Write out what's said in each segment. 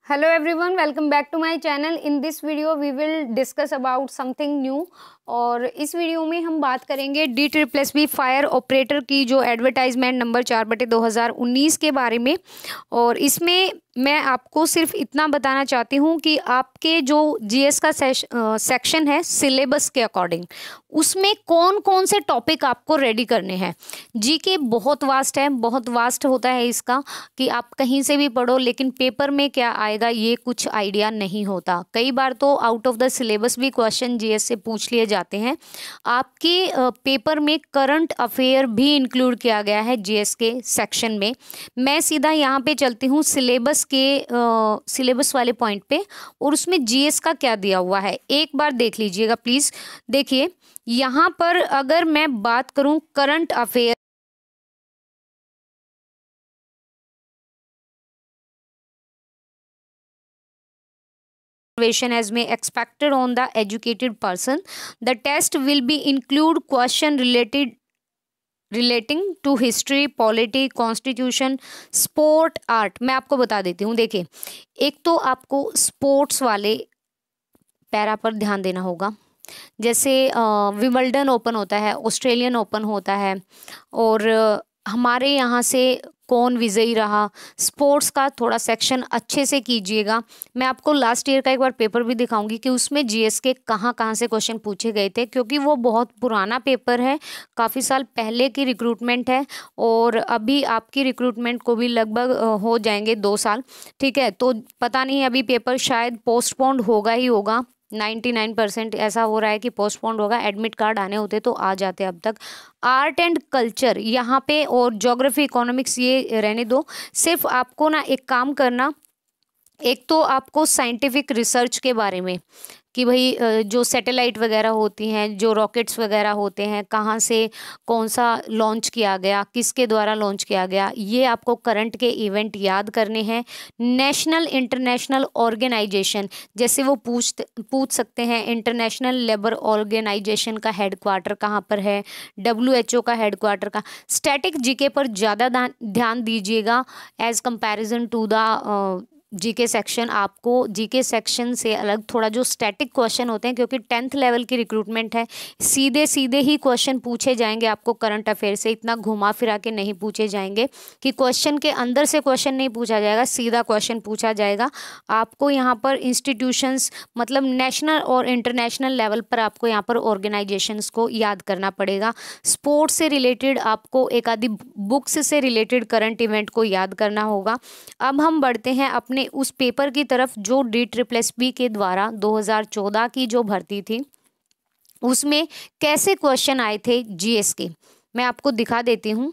Hello everyone, welcome back to my channel. In this video we will discuss about something new. और इस video में हम बात करेंगे DSSB फायर ऑपरेटर की जो एडवर्टाइजमेंट नंबर 4/2019 के बारे में। और इसमें मैं आपको सिर्फ इतना बताना चाहती हूँ कि आपके जो जीएस का सेक्शन है सिलेबस के अकॉर्डिंग उसमें कौन कौन से टॉपिक आपको रेडी करने हैं। जीके बहुत वास्ट है, बहुत वास्ट होता है इसका कि आप कहीं से भी पढ़ो, लेकिन पेपर में क्या आएगा ये कुछ आइडिया नहीं होता। कई बार तो आउट ऑफ द सिलेबस भी क्वेश्चन जीएस से पूछ लिए जाते हैं। आपके पेपर में करंट अफेयर भी इंक्लूड किया गया है जीएस के सेक्शन में। मैं सीधा यहाँ पे चलती हूँ सिलेबस वाले पॉइंट पे, और उसमें जीएस का क्या दिया हुआ है एक बार देख लीजिएगा प्लीज। देखिए यहाँ पर अगर मैं बात करूँ current affair as may expected on the educated person, the test will be include question relating to history, polity, constitution, sport, art। मैं आपको बता देती हूँ। देखिए एक तो आपको स्पोर्ट्स वाले पैरा पर ध्यान देना होगा। जैसे विंबलडन ओपन होता है, ऑस्ट्रेलियन ओपन होता है, और हमारे यहाँ से कौन विजयी रहा, स्पोर्ट्स का थोड़ा सेक्शन अच्छे से कीजिएगा। मैं आपको लास्ट ईयर का एक बार पेपर भी दिखाऊंगी कि उसमें जीएस के कहाँ कहाँ से क्वेश्चन पूछे गए थे, क्योंकि वो बहुत पुराना पेपर है, काफ़ी साल पहले की रिक्रूटमेंट है, और अभी आपकी रिक्रूटमेंट को भी लगभग हो जाएंगे 2 साल। ठीक है, तो पता नहीं अभी पेपर शायद पोस्टपोन्ड होगा ही होगा। 99% ऐसा हो रहा है कि पोस्टपोन्ड होगा। एडमिट कार्ड आने होते तो आ जाते अब तक। आर्ट एंड कल्चर यहाँ पे, और ज्योग्राफी, इकोनॉमिक्स ये रहने दो। सिर्फ आपको ना एक काम करना, एक तो आपको साइंटिफिक रिसर्च के बारे में कि भाई जो सैटेलाइट वगैरह होती हैं, जो रॉकेट्स वगैरह होते हैं, कहाँ से कौन सा लॉन्च किया गया, किसके द्वारा लॉन्च किया गया, ये आपको करंट के इवेंट याद करने हैं। नेशनल इंटरनेशनल ऑर्गेनाइजेशन, जैसे वो पूछ सकते हैं इंटरनेशनल लेबर ऑर्गेनाइजेशन का हेडक्वार्टर कहाँ पर है, WHO का हेडक्वार्टर का। स्टैटिक जीके पर ज़्यादा ध्यान दीजिएगा as comparison to the GK section. आपको जीके सेक्शन से अलग थोड़ा जो स्टैटिक क्वेश्चन होते हैं, क्योंकि 10th लेवल की रिक्रूटमेंट है, सीधे सीधे ही क्वेश्चन पूछे जाएंगे आपको करंट अफेयर से। इतना घुमा फिरा के नहीं पूछे जाएंगे कि क्वेश्चन के अंदर से क्वेश्चन नहीं पूछा जाएगा, सीधा क्वेश्चन पूछा जाएगा। आपको यहाँ पर इंस्टीट्यूशंस मतलब नेशनल और इंटरनेशनल लेवल पर आपको यहाँ पर ऑर्गेनाइजेशंस को याद करना पड़ेगा। स्पोर्ट्स से रिलेटेड आपको एक आधी बुक्स से रिलेटेड करंट इवेंट को याद करना होगा। अब हम बढ़ते हैं अपने उस पेपर की तरफ जो DSSB के द्वारा 2014 की जो भर्ती थी उसमें कैसे क्वेश्चन आए थे जीएस के, मैं आपको दिखा देती हूँ।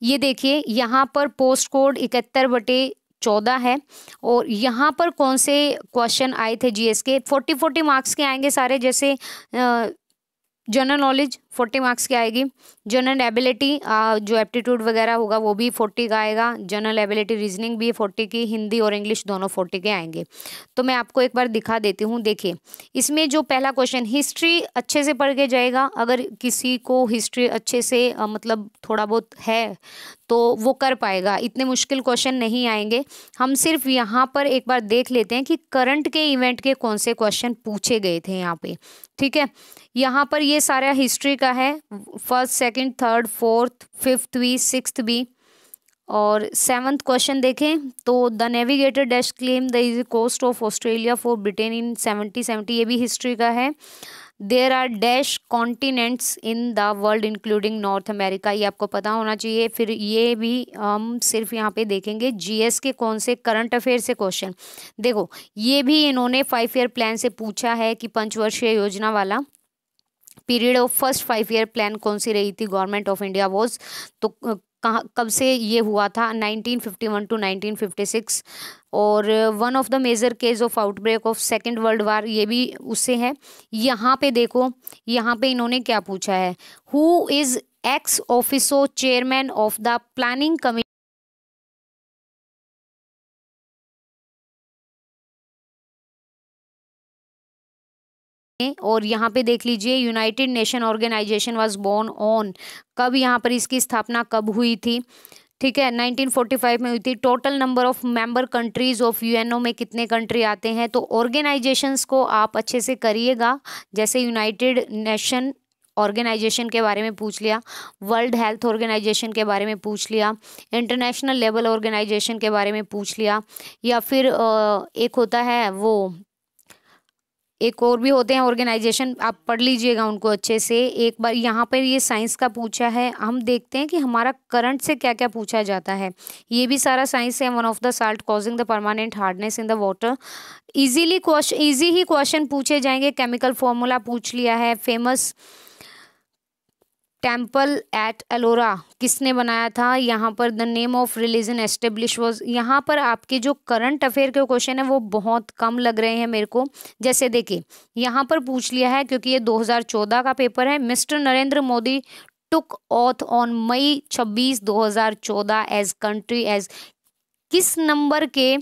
ये देखिए यहाँ पर पोस्ट कोड 71/14 है, और यहाँ पर कौन से क्वेश्चन आए थे जीएस के। 40 मार्क्स के आएंगे सारे। जैसे जनरल नॉलेज 40 मार्क्स की आएगी। जनरल एबिलिटी जो एप्टीट्यूड वगैरह होगा वो भी 40 का आएगा। जनरल एबिलिटी रीजनिंग भी 40 की, हिंदी और इंग्लिश दोनों 40 के आएंगे। तो मैं आपको एक बार दिखा देती हूँ। देखिए इसमें जो पहला क्वेश्चन, हिस्ट्री अच्छे से पढ़ के जाएगा। अगर किसी को हिस्ट्री अच्छे से मतलब थोड़ा बहुत है तो वो कर पाएगा, इतने मुश्किल क्वेश्चन नहीं आएंगे। हम सिर्फ यहाँ पर एक बार देख लेते हैं कि करंट के इवेंट के कौन से क्वेश्चन पूछे गए थे यहाँ पे। ठीक है, यहाँ पर ये सारा हिस्ट्री का है। 1st, 2nd, 3rd, 4th, 5th भी, 6th भी, और 7th क्वेश्चन देखें तो the navigator dash claim the east coast of Australia for Britain in 1770, ये भी हिस्ट्री का है। There are dash continents in the world including North America, ये आपको पता होना चाहिए। फिर ये भी हम सिर्फ यहाँ पे देखेंगे जीएस के कौन से करंट अफेयर से क्वेश्चन। देखो ये भी इन्होंने 5 ईयर प्लान से पूछा है कि पंचवर्षीय योजना वाला period of first 5 year plan कौन सी रही थी गवर्नमेंट ऑफ इंडिया वॉज, तो कहाँ कब से ये हुआ था, 1951 to 1956। और one of the major case of outbreak of second world war, ये भी उससे है। यहाँ पे देखो, यहाँ पे इन्होंने क्या पूछा है, who is ex officio chairman of the planning committee, और यहाँ पे देख लीजिए United Nation Organization was born on, कब यहाँ पर इसकी स्थापना कब हुई थी। ठीक है, 1945 में हुई थी। Total number of member countries of UNO में कितने कंट्री आते हैं? तो ऑर्गेनाइजेशंस को आप अच्छे से करिएगा, जैसे यूनाइटेड नेशन ऑर्गेनाइजेशन के बारे में पूछ लिया, वर्ल्ड हेल्थ ऑर्गेनाइजेशन के बारे में पूछ लिया, इंटरनेशनल लेवल ऑर्गेनाइजेशन के बारे में पूछ लिया, या फिर एक होता है वो, एक और भी होते हैं ऑर्गेनाइजेशन, आप पढ़ लीजिएगा उनको अच्छे से। एक बार यहाँ पर ये साइंस का पूछा है, हम देखते हैं कि हमारा करंट से क्या क्या पूछा जाता है। ये भी सारा साइंस है। One of the salt causing the permanent hardness in the water. Easy he question पूछे जाएंगे। केमिकल फॉर्मूला पूछ लिया है। फेमस टेम्पल एट एलोरा किसने बनाया था? यहाँ पर the name of religion establish was. यहाँ पर आपके जो करंट अफेयर के क्वेश्चन है वो बहुत कम लग रहे हैं मेरे को। जैसे देखिए यहाँ पर पूछ लिया है, क्योंकि ये 2014 का पेपर है। Mister Narendra Modi took oath on May 26, 2014 as country as. किस नंबर के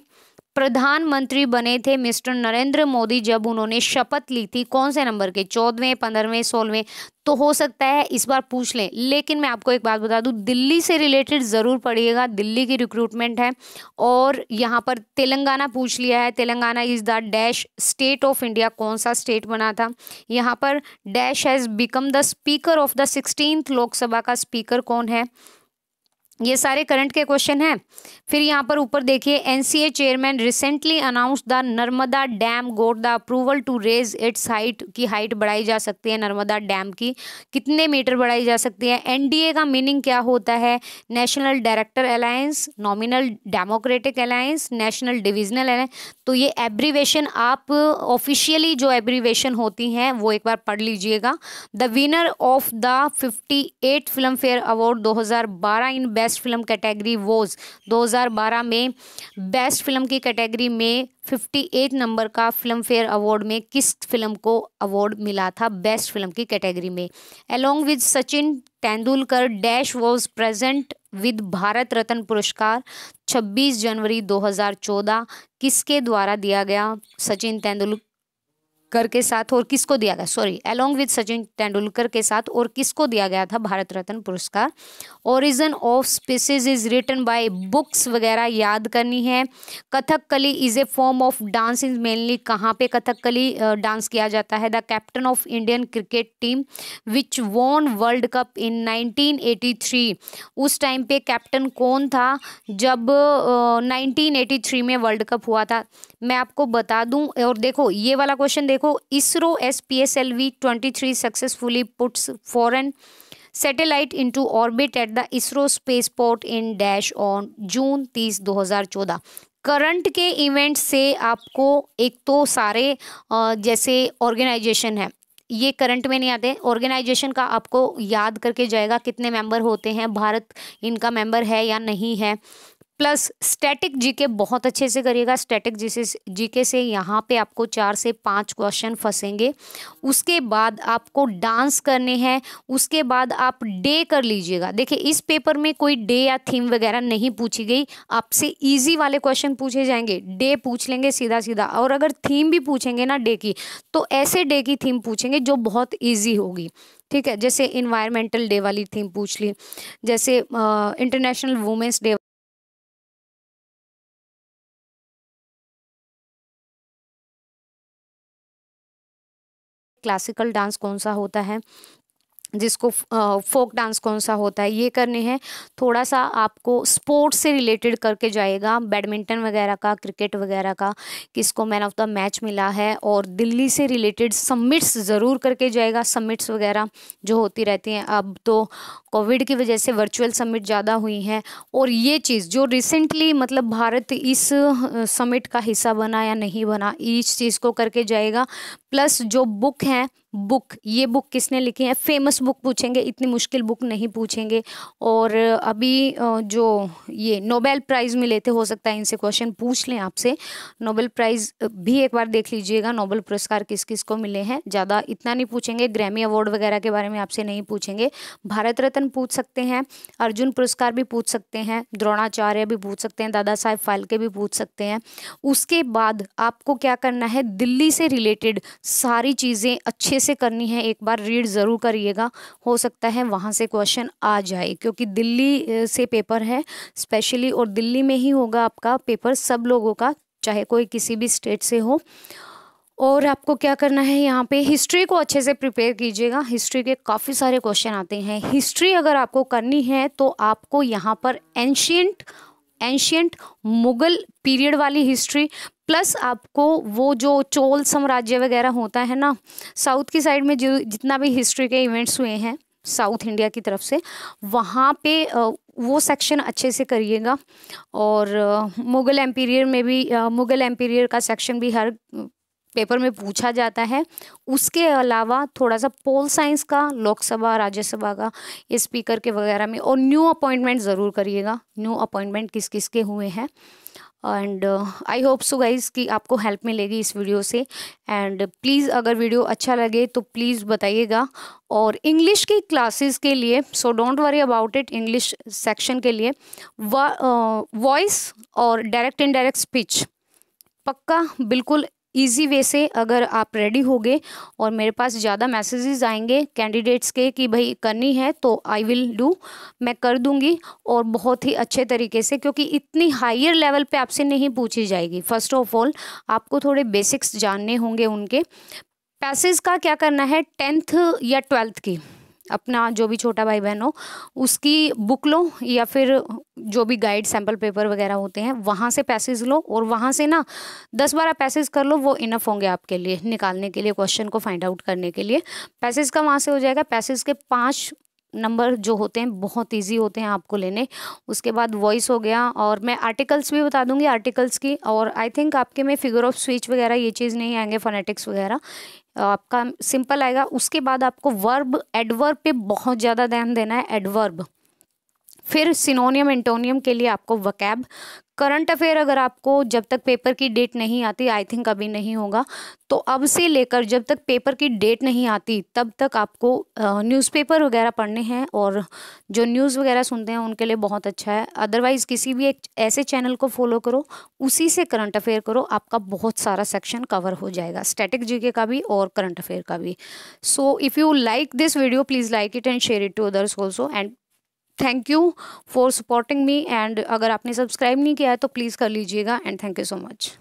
प्रधानमंत्री बने थे मिस्टर नरेंद्र मोदी जब उन्होंने शपथ ली थी? कौन से नंबर के? 14वें, 15वें, 16वें? तो हो सकता है इस बार पूछ लें। लेकिन मैं आपको एक बात बता दूं, दिल्ली से रिलेटेड ज़रूर पढ़िएगा, दिल्ली की रिक्रूटमेंट है। और यहाँ पर तेलंगाना पूछ लिया है। Telangana is the dash state of India. कौन सा स्टेट बना था? यहाँ पर dash has become the speaker of the 16th Lok Sabha का स्पीकर कौन है? ये सारे करंट के क्वेश्चन हैं। फिर यहाँ पर ऊपर देखिए, NCA chairman recently announce the Narmada dam got the approval to raise its height. की हाइट बढ़ाई जा सकती है नर्मदा डैम की, कितने मीटर बढ़ाई जा सकती है? एनडीए का मीनिंग क्या होता है? National director alliance, nominal democratic alliance, national divisional alliance. तो ये एब्रीवेशन आप ऑफिशियली जो एब्रीवेशन होती हैं वो एक बार पढ़ लीजिएगा। The winner of the 58 Filmfare award 2012 in best film category was. 2012 में बेस्ट फिल्म की कैटेगरी में 58 नंबर का फिल्म फेयर अवार्ड में किस फिल्म को अवार्ड मिला था बेस्ट फिल्म की कैटेगरी में? Along with Sachin Tendulkar dash was present with Bharat Ratna पुरस्कार 26 जनवरी 2014 किसके द्वारा दिया गया? सचिन तेंदुलकर के साथ और किसको दिया गया? Sorry, along with Sachin Tendulkar के साथ और किसको दिया गया था भारत रत्न पुरस्कार? Origin of species is written by books वगैरह याद करनी है। Kathakali is a form of dance is mainly कहाँ पे कथकली डांस किया जाता है? The captain of Indian cricket team which won world cup in 1983। उस टाइम पे कैप्टन कौन था जब 1983 में वर्ल्ड कप हुआ था? मैं आपको बता दूं, और देखो ये वाला क्वेश्चन देखो, ISRO SPSLV-23 successfully puts foreign satellite into orbit at the ISRO spaceport in dash on June 30, 2014। Current के इवेंट से आपको एक तो सारे जैसे ऑर्गेनाइजेशन है, ये करंट में नहीं आते। ऑर्गेनाइजेशन का आपको याद करके जाएगा, कितने मेंबर होते हैं, भारत इनका मेंबर है या नहीं है। प्लस स्टैटिक जीके बहुत अच्छे से करिएगा। स्टैटिक जीके से यहाँ पे आपको 4 से 5 क्वेश्चन फंसेंगे। उसके बाद आपको डांस करने हैं, उसके बाद आप डे कर लीजिएगा। देखिए इस पेपर में कोई डे या थीम वगैरह नहीं पूछी गई, आपसे इजी वाले क्वेश्चन पूछे जाएंगे। डे पूछ लेंगे सीधा सीधा, और अगर थीम भी पूछेंगे ना डे की, तो ऐसे डे की थीम पूछेंगे जो बहुत ईजी होगी। ठीक है, जैसे इन्वायरमेंटल डे वाली थीम पूछ ली, जैसे international women's day. Classical dance कौन सा होता है, जिसको फोक डांस कौन सा होता है, ये करने हैं। थोड़ा सा आपको स्पोर्ट्स से रिलेटेड करके जाएगा, बैडमिंटन वगैरह का, क्रिकेट वगैरह का, किसको मैन ऑफ द मैच मिला है। और दिल्ली से रिलेटेड समिट्स ज़रूर करके जाएगा। समिट्स वगैरह जो होती रहती हैं, अब तो कोविड की वजह से वर्चुअल समिट ज़्यादा हुई हैं। और ये चीज़ जो रिसेंटली मतलब भारत इस समिट का हिस्सा बना या नहीं बना, इस चीज़ को करके जाएगा। प्लस जो बुक हैं, ये बुक किसने लिखी है, फेमस बुक पूछेंगे, इतनी मुश्किल बुक नहीं पूछेंगे। और अभी जो ये नोबेल प्राइज़ मिले थे, हो सकता है इनसे क्वेश्चन पूछ लें आपसे। नोबेल प्राइज़ भी एक बार देख लीजिएगा, नोबेल पुरस्कार किस किस को मिले हैं। ज़्यादा इतना नहीं पूछेंगे, ग्रैमी अवार्ड वगैरह के बारे में आपसे नहीं पूछेंगे। भारत रत्न पूछ सकते हैं, अर्जुन पुरस्कार भी पूछ सकते हैं, द्रोणाचार्य भी पूछ सकते हैं, दादा साहेब फाल्के भी पूछ सकते हैं। उसके बाद आपको क्या करना है, दिल्ली से रिलेटेड सारी चीज़ें अच्छे से करनी है, एक बार रीड ज़रूर करिएगा, हो सकता है वहाँ से क्वेश्चन आ जाए, क्योंकि दिल्ली से पेपर है स्पेशली, और दिल्ली में ही होगा आपका पेपर सब लोगों का, चाहे कोई किसी भी स्टेट से हो। और आपको क्या करना है, यहाँ पे हिस्ट्री को अच्छे से प्रिपेयर कीजिएगा, हिस्ट्री के काफ़ी सारे क्वेश्चन आते हैं। हिस्ट्री अगर आपको करनी है तो आपको यहाँ पर एंशियंट मुगल पीरियड वाली हिस्ट्री, प्लस आपको वो जो चोल साम्राज्य वगैरह होता है ना, साउथ की साइड में जो जितना भी हिस्ट्री के इवेंट्स हुए हैं साउथ इंडिया की तरफ से, वहाँ पे वो सेक्शन अच्छे से करिएगा। और मुगल एम्पीरियर में भी मुगल एम्पीरियर का सेक्शन भी हर पेपर में पूछा जाता है। उसके अलावा थोड़ा सा पोल साइंस का, लोकसभा राज्यसभा का, स्पीकर के वगैरह में, और न्यू अपॉइंटमेंट ज़रूर करिएगा, न्यू अपॉइंटमेंट किस किस के हुए हैं। And I hope so guys कि आपको हेल्प मिलेगी इस वीडियो से। एंड प्लीज़ अगर वीडियो अच्छा लगे तो प्लीज़ बताइएगा। और इंग्लिश की क्लासेस के लिए so don't worry about it, English section के लिए वॉइस और डायरेक्ट इनडायरेक्ट स्पीच पक्का बिल्कुल इजी वे से अगर आप रेडी होगे और मेरे पास ज़्यादा मैसेजेस आएंगे कैंडिडेट्स के कि भाई करनी है, तो आई विल डू, मैं कर दूंगी, और बहुत ही अच्छे तरीके से, क्योंकि इतनी हायर लेवल पे आपसे नहीं पूछी जाएगी। फर्स्ट ऑफ ऑल आपको थोड़े बेसिक्स जानने होंगे उनके। पैसेज का क्या करना है, 10th या 12th की अपना जो भी छोटा भाई बहन हो उसकी बुक लो, या फिर जो भी गाइड सैम्पल पेपर वगैरह होते हैं वहाँ से पैसेज लो, और वहाँ से ना 10-12 पैसेज कर लो, वो इनफ होंगे आपके लिए निकालने के लिए, क्वेश्चन को फाइंड आउट करने के लिए। पैसेज का वहाँ से हो जाएगा। पैसेज के 5 नंबर जो होते हैं बहुत इजी होते हैं आपको लेने। उसके बाद वॉइस हो गया, और मैं आर्टिकल्स भी बता दूंगी आर्टिकल्स की, और आई थिंक आपके में फिगर ऑफ स्पीच वगैरह ये चीज़ नहीं आएंगे, फोनेटिक्स वगैरह आपका सिंपल आएगा। उसके बाद आपको वर्ब एडवर्ब पे बहुत ज़्यादा ध्यान देना है, एडवर्ब। फिर सिनोनियम एंटोनियम के लिए आपको वकैब। करंट अफेयर अगर आपको जब तक पेपर की डेट नहीं आती, आई थिंक अभी नहीं होगा, तो अब से लेकर जब तक पेपर की डेट नहीं आती तब तक आपको न्यूज़पेपर वगैरह पढ़ने हैं, और जो न्यूज़ वगैरह सुनते हैं उनके लिए बहुत अच्छा है। अदरवाइज़ किसी भी एक ऐसे चैनल को फॉलो करो, उसी से करंट अफेयर करो, आपका बहुत सारा सेक्शन कवर हो जाएगा, स्टैटिक जीके का भी और करंट अफेयर का भी। So if you like this video please like it and share it to others also. And thank you for supporting me. And अगर आपने सब्सक्राइब नहीं किया है तो प्लीज़ कर लीजिएगा। And thank you so much.